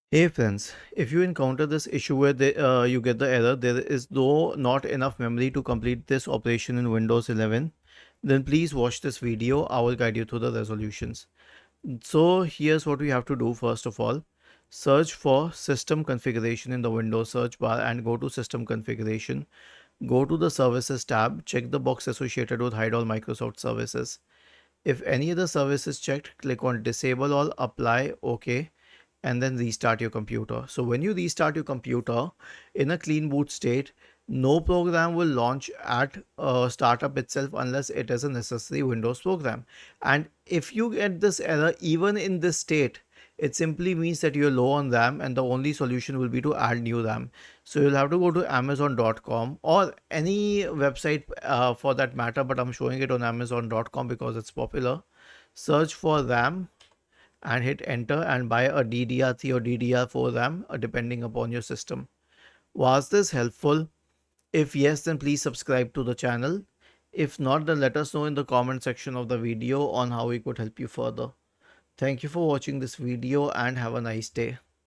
Hey friends, if you encounter this issue where you get the error, there is though not enough memory to complete this operation in Windows 11, then please watch this video. I will guide you through the resolutions. So here's what we have to do first of all. Search for system configuration in the Windows search bar and go to system configuration. Go to the services tab, check the box associated with hide all Microsoft services. If any other service is checked, click on disable all, apply, OK, and then restart your computer. So when you restart your computer in a clean boot state, no program will launch at startup itself unless it is a necessary Windows program. And if you get this error even in this state, it simply means that you're low on RAM and the only solution will be to add new RAM. So you'll have to go to amazon.com or any website for that matter, but I'm showing it on amazon.com because it's popular. Search for RAM and hit enter and buy a DDR3 or DDR4 RAM depending upon your system. Was this helpful? If yes, then please subscribe to the channel. If not, then let us know in the comment section of the video on how we could help you further. Thank you for watching this video and have a nice day.